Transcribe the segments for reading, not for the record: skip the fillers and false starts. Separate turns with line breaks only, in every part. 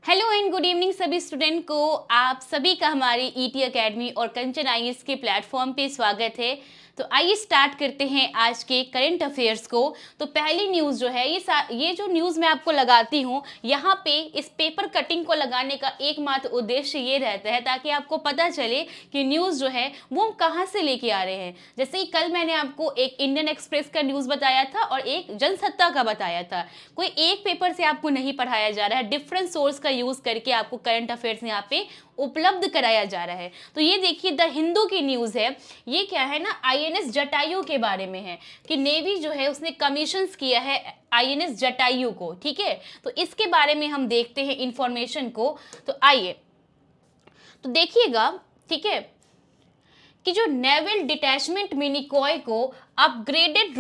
Hello and good evening सभी student को। आप सभी का हमारे ईटी एकेडमी और कंचन आईएएस के प्लेटफॉर्म पे स्वागत है। तो आइए स्टार्ट करते हैं आज के करंट अफेयर्स को। तो पहली न्यूज़ जो है ये जो न्यूज़ मैं आपको लगाती हूँ, यहाँ पे इस पेपर कटिंग को लगाने का एकमात्र उद्देश्य ये रहता है ताकि आपको पता चले कि न्यूज़ जो है वो हम कहाँ से लेके आ रहे हैं। जैसे कि कल मैंने आपको एक इंडियन एक्सप्रेस का न्यूज़ बताया था और एक जनसत्ता का बताया था। कोई एक पेपर से आपको नहीं पढ़ाया जा रहा है, डिफरेंट सोर्स का यूज़ करके आपको करंट अफेयर्स यहाँ पे उपलब्ध कराया जा रहा है। तो ये देखिए द हिंदू की न्यूज़ है। ये क्या है ना, आईएनएस जटायु के बारे में है कि नेवी जो है उसने कमीशंस किया है आईएनएस जटायु को। ठीक है, तो इसके बारे में हम देखते हैं इंफॉर्मेशन को। तो आइए तो देखिएगा, ठीक है, कि जो नेवल डिटैचमेंट मिनिकॉय को अपग्रेडेड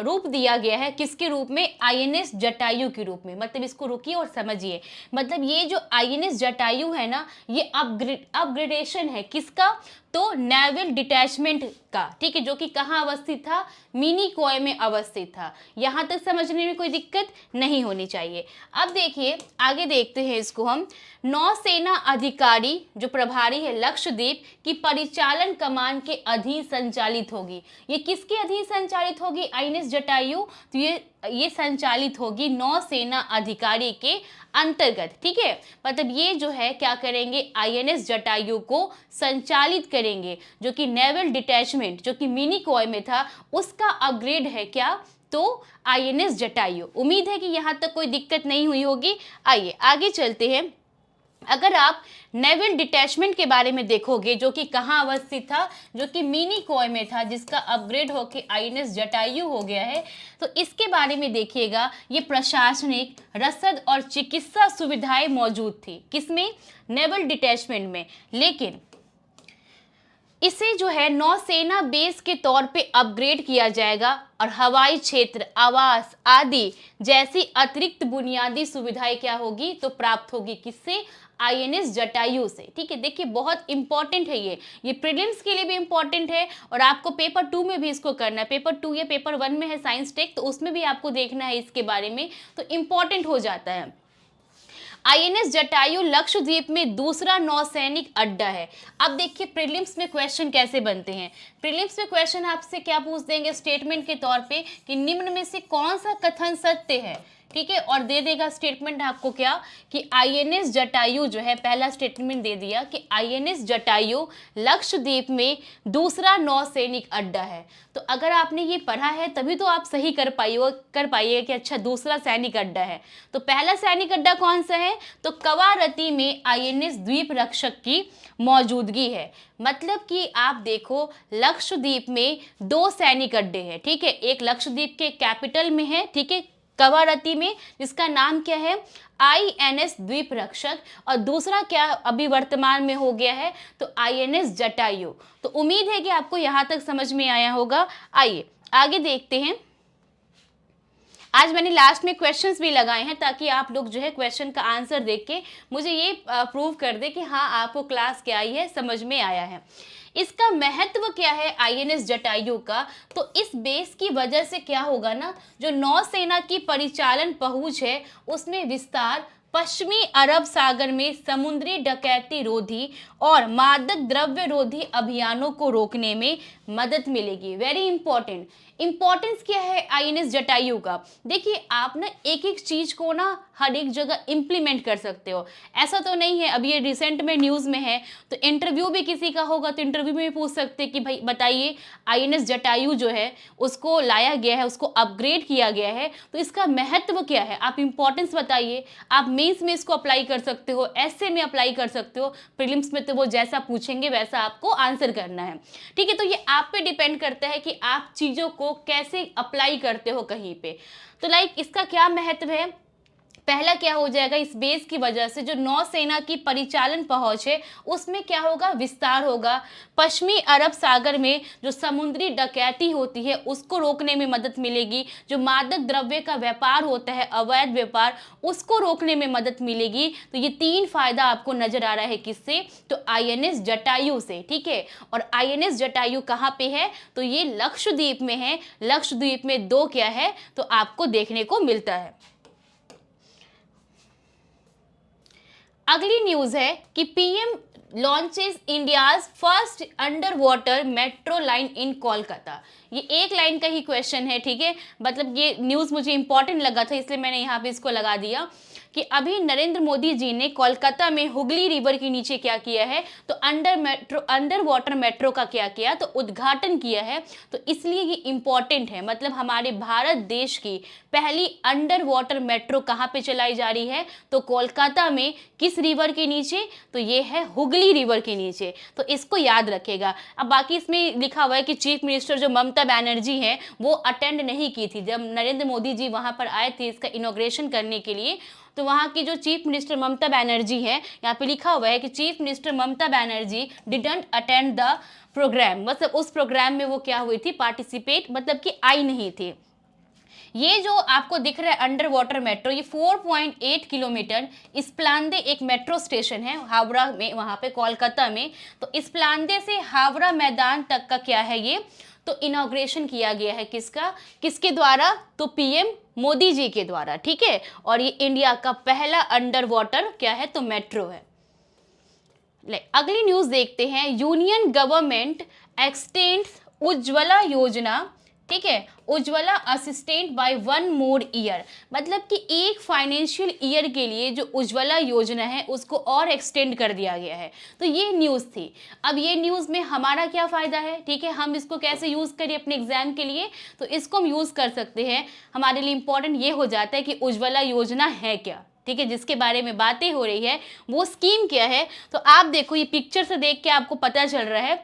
रूप दिया गया है। किसके रूप में? आईएनएस जटायु के रूप में। मतलब इसको रुकिए और समझिए, मतलब ये जो आईएनएस जटायु है ना, ये अपग्रेडेशन है किसका? तो नेवल डिटैचमेंट का। ठीक है, जो कि कहाँ अवस्थित था? मिनिकॉय में अवस्थित था। यहाँ तक समझने में कोई दिक्कत नहीं होनी चाहिए। अब देखिए आगे देखते हैं इसको हम। नौसेना अधिकारी जो प्रभारी है लक्षद्वीप की परिचालन कमान के अधीन संचालित होगी। ये किसके अधीन संचालित होगी? आईएनएस जटायु। तो ये संचालित होगी नौसेना अधिकारी के अंतर्गत। ठीक है, मतलब ये जो है क्या करेंगे? आईएनएस जटायु को संचालित करेंगे, जो कि नेवल डिटैचमेंट जो कि मिनिकॉय में था उसका अपग्रेड है क्या? तो आईएनएस जटायु। उम्मीद है कि यहाँ तक कोई दिक्कत नहीं हुई होगी। आइए आगे चलते हैं। अगर आप नेवल डिटैचमेंट के बारे में देखोगे, जो कि कहाँ अवस्थित था? जो कि मिनिकॉय में था, जिसका अपग्रेड होकर आईएनएस जटायु हो गया है। तो इसके बारे में देखिएगा, ये प्रशासनिक, रसद और चिकित्सा सुविधाएं मौजूद थी। किसमें? नेवल डिटैचमेंट में। लेकिन इसे जो है नौसेना बेस के तौर पे अपग्रेड किया जाएगा और हवाई क्षेत्र, आवास आदि जैसी अतिरिक्त बुनियादी सुविधाएं क्या होगी? तो प्राप्त होगी। किससे? आईएनएस जटायु से। ठीक है, देखिए बहुत इंपॉर्टेंट है ये प्रीलिम्स के लिए भी इंपॉर्टेंट है और आपको पेपर 2 में भी इसको करना है। पेपर 2 या पेपर 1 में है साइंस टेक, तो उसमें भी आपको देखना है इसके बारे में, तो इंपॉर्टेंट हो जाता है। आईएनएस जटायु लक्षद्वीप में दूसरा नौसैनिक अड्डा है। अब देखिए प्रीलिम्स में क्वेश्चन कैसे बनते हैं। प्रीलिम्स में क्वेश्चन आपसे क्या पूछ देंगे स्टेटमेंट के तौर पे कि निम्न में से कौन सा कथन सत्य है। ठीक है, और दे देगा स्टेटमेंट आपको क्या कि आईएनएस जटायु जो है, पहला स्टेटमेंट दे दिया कि आईएनएस जटायु लक्षद्वीप में दूसरा नौसैनिक अड्डा है। तो अगर आपने ये पढ़ा है तभी तो आप सही कर पाइएगा कि अच्छा दूसरा सैनिक अड्डा है। तो पहला सैनिक अड्डा कौन सा है? तो कवारती में आईएनएस द्वीप रक्षक की मौजूदगी है। मतलब कि आप देखो लक्षद्वीप में 2 सैनिक अड्डे हैं। ठीक है, एक लक्षद्वीप के कैपिटल में है, ठीक है, कवारती में, जिसका नाम क्या है? आईएनएस द्वीप रक्षक, और दूसरा क्या अभी वर्तमान में हो गया है? तो आईएनएस जटायु। तो उम्मीद है कि आपको यहाँ तक समझ में आया होगा। आइए आगे देखते हैं। आज मैंने लास्ट में क्वेश्चंस भी लगाए हैं ताकि आप लोग जो है क्वेश्चन का आंसर देख के मुझे ये प्रूव कर दे कि हाँ आपको क्लास क्या आई है, समझ में आया है। इसका महत्व क्या है आईएनएस जटायु का? तो इस बेस की वजह से क्या होगा ना, जो नौसेना की परिचालन पहुंच है उसमें विस्तार, पश्चिमी अरब सागर में समुद्री डकैती रोधी और मादक द्रव्य रोधी अभियानों को रोकने में मदद मिलेगी। Very important. इंपॉर्टेंस क्या है आईएनएस जटायु का? देखिए आप ना एक एक चीज को ना हर एक जगह इंप्लीमेंट कर सकते हो। ऐसा तो नहीं है, अभी ये रिसेंट में न्यूज में है तो इंटरव्यू भी किसी का होगा तो इंटरव्यू में भी पूछ सकते हैं कि भाई बताइए आईएनएस जटायु जो है उसको लाया गया है, उसको अपग्रेड किया गया है, तो इसका महत्व क्या है? आप इंपॉर्टेंस बताइए। आप मेंस में इसको अप्लाई कर सकते हो, एसए में अप्लाई कर सकते हो, प्रीलिम्स में तो वो जैसा पूछेंगे वैसा आपको आंसर करना है। ठीक है, तो ये आप पे डिपेंड करता है कि आप चीज़ों को कैसे अप्लाई करते हो कहीं पे। तो लाइक इसका क्या महत्व है? पहला क्या हो जाएगा, इस बेस की वजह से जो नौसेना की परिचालन पहुंच है उसमें क्या होगा? विस्तार होगा। पश्चिमी अरब सागर में जो समुद्री डकैती होती है उसको रोकने में मदद मिलेगी। जो मादक द्रव्य का व्यापार होता है, अवैध व्यापार, उसको रोकने में मदद मिलेगी। तो ये 3 फायदा आपको नजर आ रहा है किससे? तो आईएनएस जटायु से। ठीक है, और आईएनएस जटायु कहाँ पे है? तो ये लक्षद्वीप में है। लक्षद्वीप में 2 क्या है तो आपको देखने को मिलता है। अगली न्यूज है कि PM launches India's first under water metro line in Kolkata. ये एक लाइन का ही क्वेश्चन है, ठीक है, मतलब ये न्यूज़ मुझे इंपॉर्टेंट लगा था इसलिए मैंने यहाँ पे इसको लगा दिया कि अभी नरेंद्र मोदी जी ने कोलकाता में हुगली रिवर के नीचे क्या किया है, तो अंडर वाटर मेट्रो का क्या किया, तो उद्घाटन किया है। तो इसलिए ये इंपॉर्टेंट है, मतलब हमारे भारत देश की पहली अंडर वाटर मेट्रो कहाँ पे चलाई जा रही है, तो कोलकाता में। किस रिवर के नीचे, तो ये है हुगली रिवर के नीचे, तो इसको याद रखेगा। अब बाकी इसमें लिखा हुआ है कि चीफ मिनिस्टर जो ममता बनर्जी हैं वो अटेंड नहीं की थी जब नरेंद्र मोदी जी वहां पर आए थे इसका इनॉग्रेशन करने के लिए। तो वहाँ की जो चीफ मिनिस्टर ममता बनर्जी है, यहाँ पे लिखा हुआ है कि chief minister Mamata Banerjee didn't attend the programme, मतलब उस प्रोग्राम में वो क्या हुई थी, पार्टिसिपेट, मतलब कि आई नहीं थी। ये जो आपको दिख रहा है अंडर वाटर मेट्रो, ये 4.8 किलोमीटर इस्प्लांदे एक मेट्रो स्टेशन है हावड़ा में, वहाँ पे कोलकाता में। तो इस्प्लांदे से हावड़ा मैदान तक का क्या है ये, तो इनॉग्रेशन किया गया है किसका, किसके द्वारा, तो पीएम मोदी जी के द्वारा, ठीक है। और ये इंडिया का पहला अंडर वाटर क्या है, तो मेट्रो है। अगली न्यूज देखते हैं। Union government x tends Ujjwala Yojana, ठीक है, Ujjwala assistant by 1 more year, मतलब कि एक फाइनेंशियल ईयर के लिए जो उज्ज्वला योजना है उसको और एक्सटेंड कर दिया गया है। तो ये न्यूज़ थी। अब ये न्यूज़ में हमारा क्या फ़ायदा है, ठीक है, हम इसको कैसे यूज़ करें अपने एग्जाम के लिए, तो इसको हम यूज़ कर सकते हैं। हमारे लिए इंपॉर्टेंट ये हो जाता है कि उज्ज्वला योजना है क्या, ठीक है, जिसके बारे में बातें हो रही है वो स्कीम क्या है। तो आप देखो, ये पिक्चर से देख के आपको पता चल रहा है,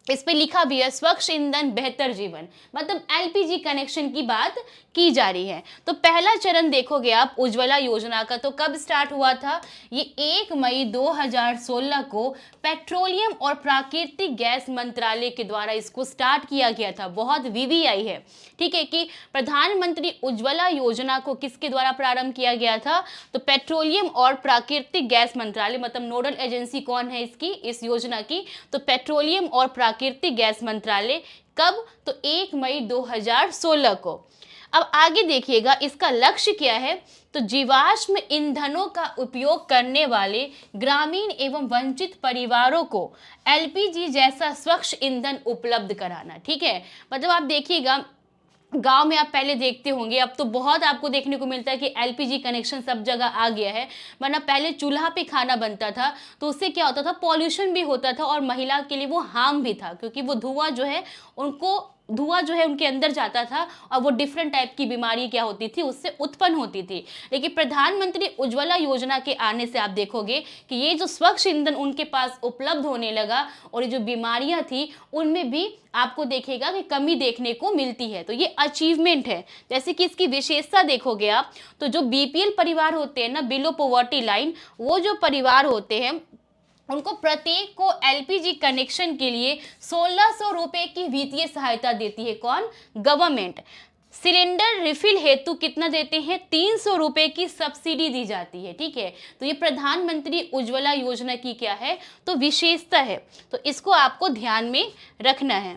इस पे लिखा भी है स्वच्छ ईंधन बेहतर जीवन, मतलब एलपीजी कनेक्शन की बात की जा रही है। तो पहला चरण देखोगे आप उज्ज्वला योजना का, तो कब स्टार्ट हुआ था, ये 1 मई 2016 को पेट्रोलियम और प्राकृतिक गैस मंत्रालय के द्वारा इसको स्टार्ट किया गया था। बहुत वीवीआई है, ठीक है, कि प्रधानमंत्री उज्ज्वला योजना को किसके द्वारा प्रारंभ किया गया था, तो पेट्रोलियम और प्राकृतिक गैस मंत्रालय, मतलब नोडल एजेंसी कौन है इसकी, इस योजना की, तो पेट्रोलियम और प्राकृतिक गैस मंत्रालय। कब, तो 1 मई 2016 को। अब आगे देखिएगा इसका लक्ष्य क्या है, तो जीवाश्म ईंधनों का उपयोग करने वाले ग्रामीण एवं वंचित परिवारों को एलपीजी जैसा स्वच्छ ईंधन उपलब्ध कराना, ठीक है। मतलब आप देखिएगा गांव में आप पहले देखते होंगे, अब तो बहुत आपको देखने को मिलता है कि एलपीजी कनेक्शन सब जगह आ गया है, वरना पहले चूल्हा पे खाना बनता था तो उससे क्या होता था, पॉल्यूशन भी होता था और महिला के लिए वो हार्म भी था, क्योंकि वो धुआं जो है उनके अंदर जाता था और वो डिफरेंट टाइप की बीमारी क्या होती थी उससे उत्पन्न होती थी। लेकिन प्रधानमंत्री उज्ज्वला योजना के आने से आप देखोगे कि ये जो स्वच्छ ईंधन उनके पास उपलब्ध होने लगा और ये जो बीमारियां थी उनमें भी आपको देखेगा कि कमी देखने को मिलती है। तो ये अचीवमेंट है। जैसे कि इसकी विशेषता देखोगे आप, तो जो बीपीएल परिवार होते हैं ना, बिलो पॉवर्टी लाइन, वो जो परिवार होते हैं उनको प्रत्येक को एलपीजी कनेक्शन के लिए 1600 रुपए की वित्तीय सहायता देती है, कौन, गवर्नमेंट। सिलेंडर रिफिल हेतु कितना देते हैं, 300 रुपए की सब्सिडी दी जाती है, ठीक है। तो ये प्रधानमंत्री उज्ज्वला योजना की क्या है, तो विशेषता है, तो इसको आपको ध्यान में रखना है।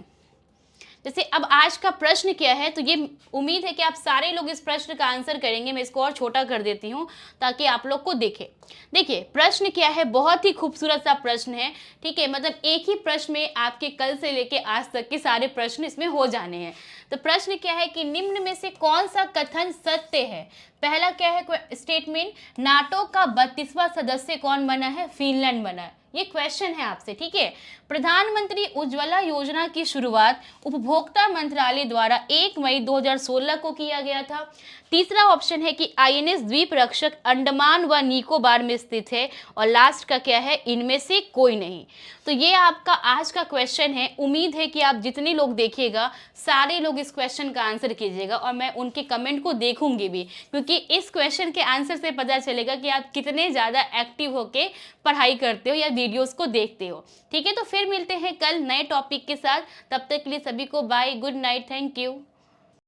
जैसे अब आज का प्रश्न क्या है, तो ये उम्मीद है कि आप सारे लोग इस प्रश्न का आंसर करेंगे। मैं इसको और छोटा कर देती हूँ ताकि आप लोग को देखे। देखिए प्रश्न क्या है, बहुत ही खूबसूरत सा प्रश्न है, ठीक है, मतलब एक ही प्रश्न में आपके कल से लेके आज तक के सारे प्रश्न इसमें हो जाने हैं। तो प्रश्न क्या है कि निम्न में से कौन सा कथन सत्य है। पहला क्या है स्टेटमेंट, नाटो का 32वां सदस्य कौन बना है, फिनलैंड बना है। ये क्वेश्चन है आपसे, ठीक है। प्रधानमंत्री उज्ज्वला योजना की शुरुआत उपभोक्ता मंत्रालय द्वारा 1 मई 2016 को किया गया था। तीसरा ऑप्शन है कि आईएनएस द्वीप रक्षक अंडमान व निकोबार में स्थित है। और लास्ट का क्या है, इनमें से कोई नहीं। तो ये आपका आज का क्वेश्चन है। उम्मीद है कि आप जितने लोग देखिएगा सारे लोग इस क्वेश्चन का आंसर कीजिएगा और मैं उनके कमेंट को देखूंगी भी, क्योंकि इस क्वेश्चन के आंसर से पता चलेगा कि आप कितने ज़्यादा एक्टिव होके पढ़ाई करते हो या वीडियोस को देखते हो, ठीक है। तो फिर मिलते हैं कल नए टॉपिक के साथ। तब तक के लिए सभी को bye, good night, thank you.